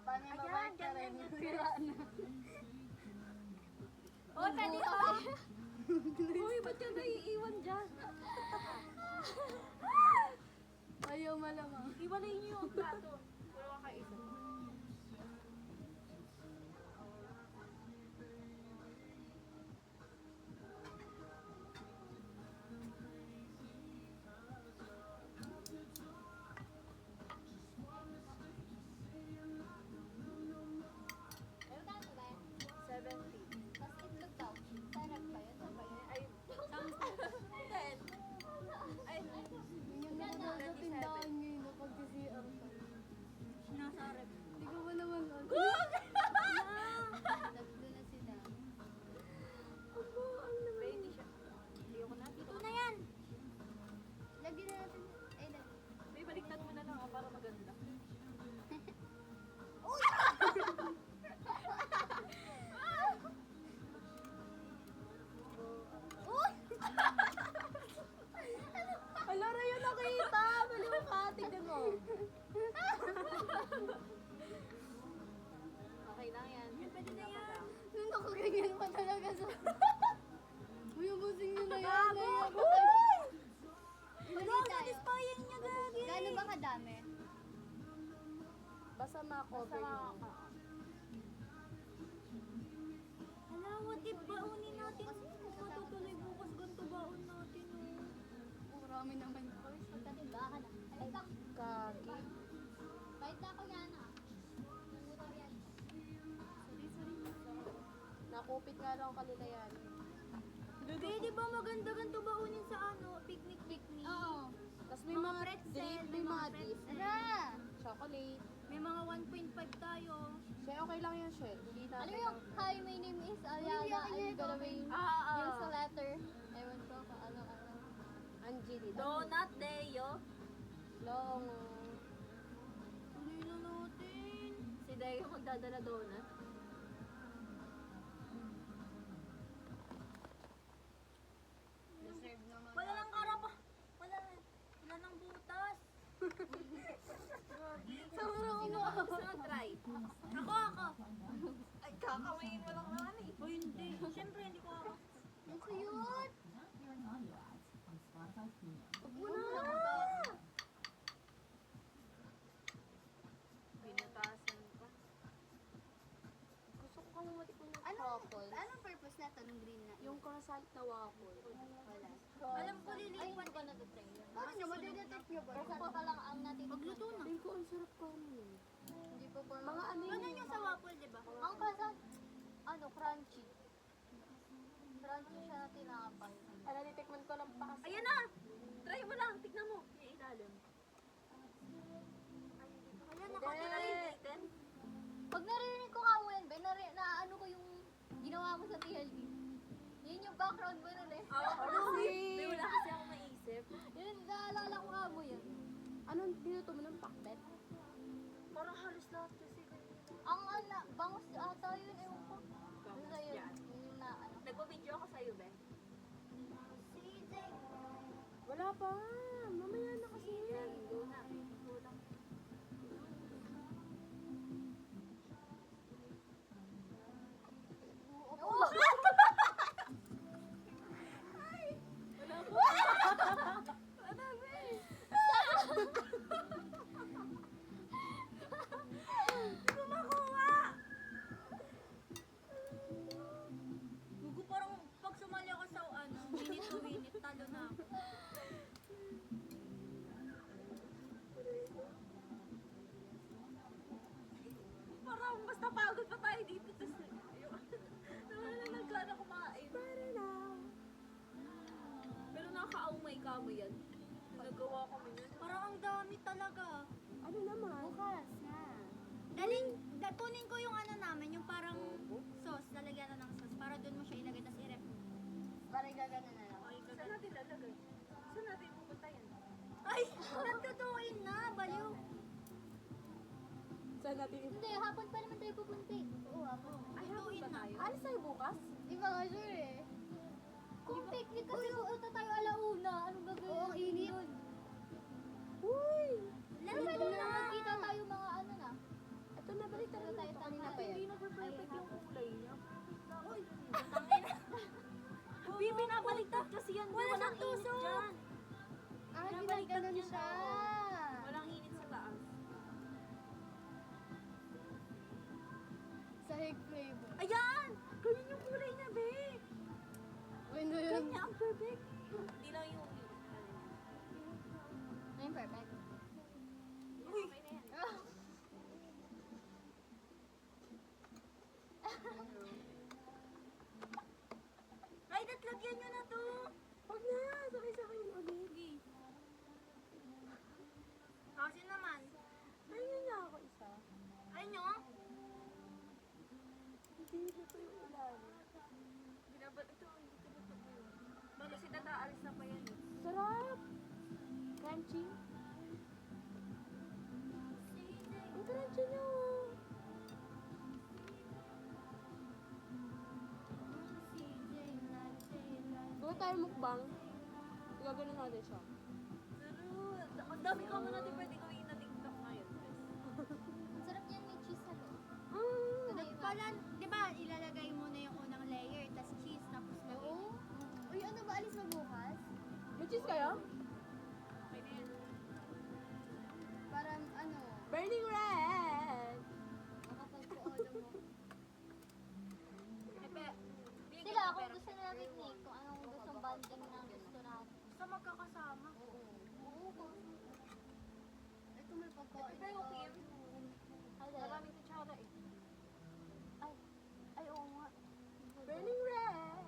Paano yung mabait ka rin? Sira na. Oh, pwede ko. Uy, ba't ka naiiwan dyan? Ayaw malamang. Iwalay niyo yung plato. Puro ka kaisa. Pero kano ba yan? 70. Tapos itlog daw. Sarap pa yun. Sarap pa yun. Ay, Ten. Ay, Yung nakadal sa tindahan ngayon na pag-CR ka. sinasarap. Hindi ko ba naman ano? Tatlo na sila. Baby siya. Ayoko na. Ito na yan! Lagyan na natin. Ay, lagyan. May baliktad mo na lang para maganda. Uy! Ala, Rayo, nakita! Baliw ka, tignan mo. Okay lang yan. Pwede na yan. Nung nakaganyan pa talaga sa... Uy, ubusin nyo na yan. Naiyak ko. Huli tayo. niya, Gagi. Gaano ba kadami? Basta ma-cover yun. Hala, what if baunin natin? Matutuloy bukas ganito baon natin. Marami naman. Pagkatiba ka na. Ay, bak. Kagi. Bait na ako yan ah. Nangunaw yan. Nakupit nga lang kanila yan. Di ba maganda ganito baunin sa ano? Picnic. Oo. Tapos may mga drink, may mga dip. Tara! Chocolate. May mga 1.5 tayo. Siya, okay lang yan, Shell. Hindi natin Alam mo yung, hi, my name is Aliana. I'm gonna be yung sa letter. Ewan ko kung ano. Anjali. Donut Deo. Long. Tuloy na natin. Si Deo magdadala donut. Deserve naman. Wala lang karapa. Wala nang butas. Sobrang Sino ang gusto mag-try? Ako. Ay, kakamayin mo lang naman eh. O hindi. Siyempre, hindi ko ako. Ang cute! Huwag mo na! Binutasan ka. Gusto ko kang matikman yung Anong waffle. purpose na to nung green na? Yung croissant na waffle. Wala. Alam ko, Ay, lilipat hindi ko na-try yun. Paano nyo? Madedetect nyo ba? Kasi pa lang ang natin. Pagluto na. Tingin ko ang sarap pa yun. Hindi po for Mga ano Ano yun? yung sa waffle, di ba? Ang croissant, crunchy. Crunchy siya na tinapay. Ala, nitikman ko lang pa kasi. Ayan na! Try mo lang. Tignan mo. Yung ilalim. Ayan, nakatirated. Pag narinig ko ka mo yan, Ben, naano ko yung ginawa mo sa TLD. Yun yung background mo nun eh. May wala kasi ako maisip. Yun, naalala ko ka mo yun. Anong dinuto mo ng pakbet? Parang halos lahat kasi. Ang bangus ata yun, ewan ko. Basta yun, yan. yun yung na ano. Nagpa-video ako sa'yo, Ben. CJ! Wala pa. Mamaya na kasi yan. Go na. Go lang. Oh! Gugu, parang pag sumali ako sa minute to minute, talo na ako. Parang mas napagod pa tayo dito. Tapos, nawala na nagkana kumain. Pero nakakaumay ka mo yan. Nagawa kami yan. Parang ang dami talaga. Ano naman? Bukas na. Kunin ko yung ano namin, yung parang sauce, lalagyan na ng sauce, para doon mo siya ilagay, tapos i-rep mo. Para gagana na lang. Okay, saan natin lalagay? Saan natin pupunta yan? Ay! Nagtutuin na! Baliw! Saan natin Hindi, hapon pa naman tayo pupunta eh. Oo, hapon. Ay, tutuin na. Alis tayo bukas? Di ba nga sure eh? Kung picnic kasi pupunta tayo alauna, anong gagawin? Oo, ang init. Uy! Pero pwede na magkita tayo mga ano na. Ito na, balik tara Wala siyang tusok! Ah, ginaganon siya. Walang init sa taas. Sahig flavor. Ayan! Ganyan yung kulay niya, be! Ano yun? Ganyan ang perfect. Hindi lang yung... Ayun, perfect. Uy! Ay, lagyan nyo na to! Huwag na! Sabay-sabay yung ulit. Kasi naman. Ayun niya ako isa. Ayun nyo? Hindi na to yung ulan. Binabat ito. Hindi ko na to yun. Bago si Tata, alis na pa yan. Sarap! Crunchy. Ang crunchy niya. Gawin tayo mukbang. Gagawin natin siya. Sarap! Ang dami ka mo natin pwede gawin na TikTok ngayon. Ang sarap yan, may cheese sa loob. Pala, di ba, ilalagay mo na yung unang layer, tas cheese, tapos Oo. Uy, ano ba? Alis na bukas? May cheese kayo? Pwede yun. Parang ano? Burning red! Makapagpuodo mo. Sila, kung gusto nila picnic, kung anong gustong banding na gusto natin. Sa magkakasama. Oo, Ito may pagkain. Pero okay. Ay, Maraming kutsara eh. ay, oo nga. Burning red!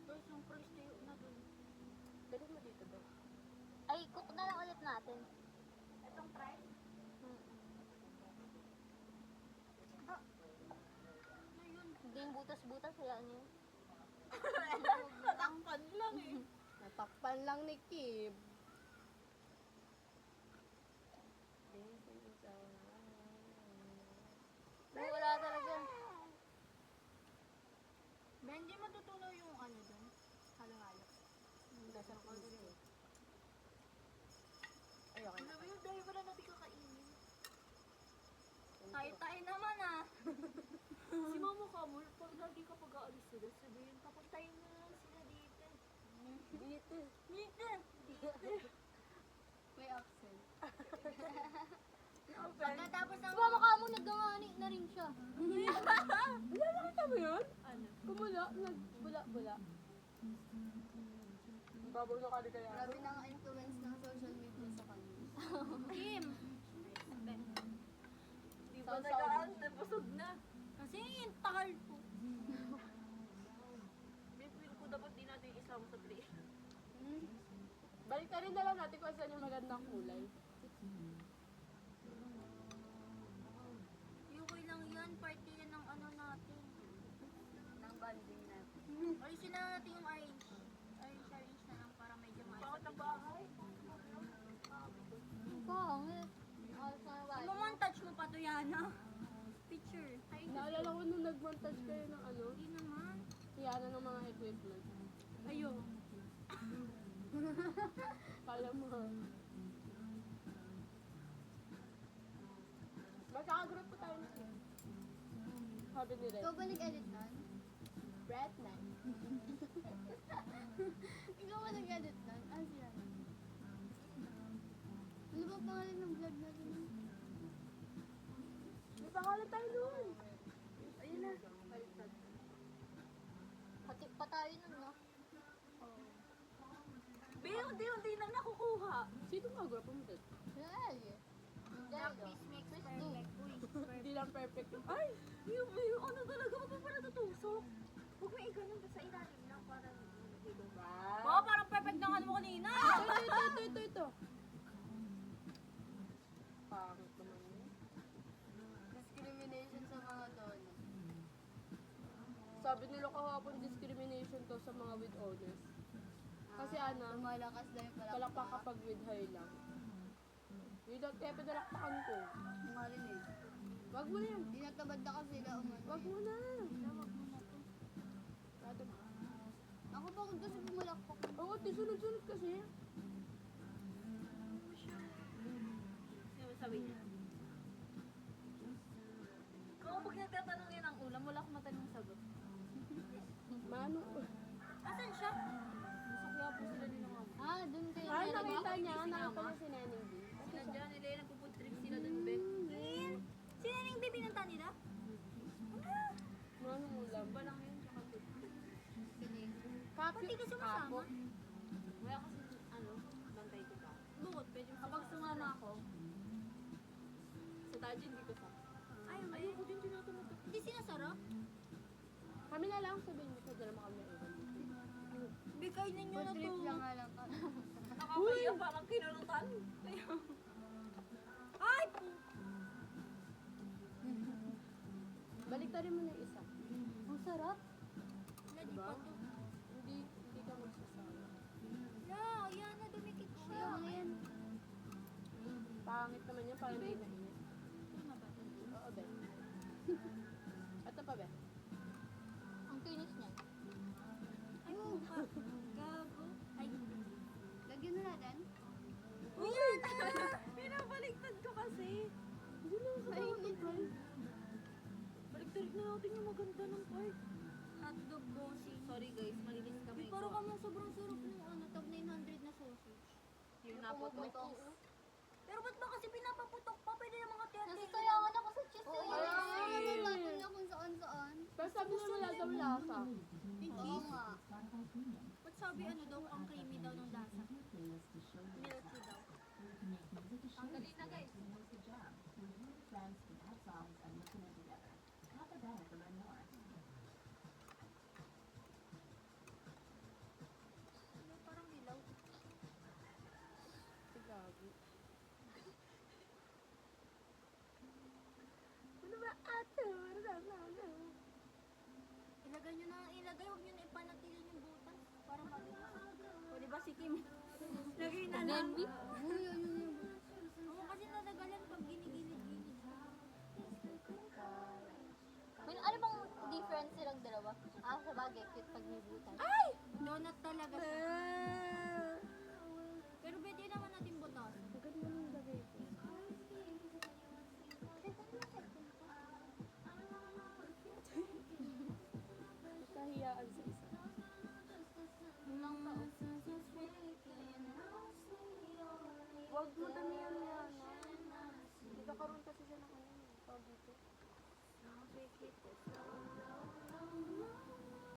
Guys, yung price tayo na dun. Dali mo dito ba? Ay, cook na lang ulit natin. Itong price? Hindi yung butas-butas, hayaan niyo. Natakpan lang eh. Natakpan lang ni Kib. Ay, wala talaga. Ben, di matutunaw yung ano dun? Halo-halo. Nasa puso. Ay, okay na. Ano yung dahil wala natin kakainin? Tayo naman ah. Si Mama Kamul, pag lagi kapag aalis sila, sabihin, papuntayin mo na lang sila dito. Dito. Dito! May accent. Pagkatapos ng... Sumama ka mo, nagdangani na rin siya. Wala, nakita mo yun? Ano? Kumula, nagbula-bula. Babor na kali kaya. Grabe na ang influence ng social media sa kanya. Kim! Di ba Sound nagaan? Nabusog na. Kasi yung takal po. Feel ko dapat di natin isama sa play. Balik na rin na lang natin kung saan yung magandang kulay. Okay lang yan, party yan ng ano natin. Ng banding natin. Ayusin na natin yung orange. Orange na lang para medyo maayos. Bakit ang bahay? Pangit. Alas na yung Mamontage mo pa to, Yana. Picture. Naalala ko nung nag-montage kayo ng ano, Hindi naman. Yana ng mga equipment. Ayo. Kala mo. Magkakagroup po tayo na. Sabi ni Red. Ikaw ba nag-edit nun? Red na. Ikaw ba nag-edit nun? Ah, siya. Ano ba pangalan ng vlog natin? May pangalan tayo nun. Ayun na. Baliktad. Pati pa tayo nun, no? Be, unti-unti lang nakukuha. Sino ka group mo dito? Ay! Practice makes perfect. Uy, Hindi lang perfect. Ay! yung ano talaga, huwag mo pa natutusok. Huwag mo i-ganon sa ilalim lang para Wow! Oo, parang perfect ng ano mo kanina. Ito. Pangit naman yun. Discrimination sa mga doon. Sabi nila kahapon, discrimination to sa mga with honors. Kasi ano, Malakas na yung palakpak kapag with high lang. Yun lang, kaya pinalakpakan ko. Marinig. Wag mo na yan. Tinatabad na kasi sila umano. Wag mo na. Ako pa kung kasi pumalakpak. Oo, di sunod-sunod kasi. Sino sabi niya? Ba't di ka sumasama? Wala kasi, bantay ko ba? Bukod, pwede mo Kapag sumama ako, sa Taji hindi ko sa. Ayoko din tinatanong. Hindi sinasara? Kami na lang, sabihin mo, pwede naman kami naiwan. Bigay ninyo na Food to. trip lang nga lang. Nakakaya, parang kinulutan. Ay! Balik rin mo na yung isa. Ang sarap. Lagi pa to. Hindi ka magsasama. La, ayan na, dumikit siya. Ayaw nga yan. Pangit naman yan, parang hindi mainit. Tama ba? Oo, be. Ito pa, be. Ang kinis niya. Ay, mukha. Gago. Ay, Lagyan na natin. uy, yan na! Pinabaliktad ko kasi. Mainit eh. Baliktad na natin yung maganda ng part. Hotdog bossing. Sorry guys, malinis kami Pero kamo sobrang sarap ng tag 900 na sausage. Yung naputok. Pero ba't ba kasi pinapaputok pa? Pwede naman hati-hati. Nasasayawan ako sa cheese. Oo, eh. kaya naman natin na kung saan-saan. Pero sabi naman wala daw lasa. Oo nga. Ba't sabi ano daw, ang creamy daw ng lasa? Milky daw. Ang galing na guys. Ano, parang hilaw. Gabi. Ano ba ate? Ilagay nyo na, ilagay. Huwag nyo na ipanatilan yung butas. Para malinis. O diba si Kim? Lagay na lang. Nenby? Oo, kasi natagalan pag ginigilid-gilid. Ano bang difference silang dalawa? Sa bagay, cute pag may butas. Donut talaga siya. Pero pwede naman natin butas. Agad mo nang lagay ko. Kahiyaan sa isa. Ilang tao. Huwag mo damihan yan. Hindi ka karoon kasi siya ng ano. Tawag dito. Fake it.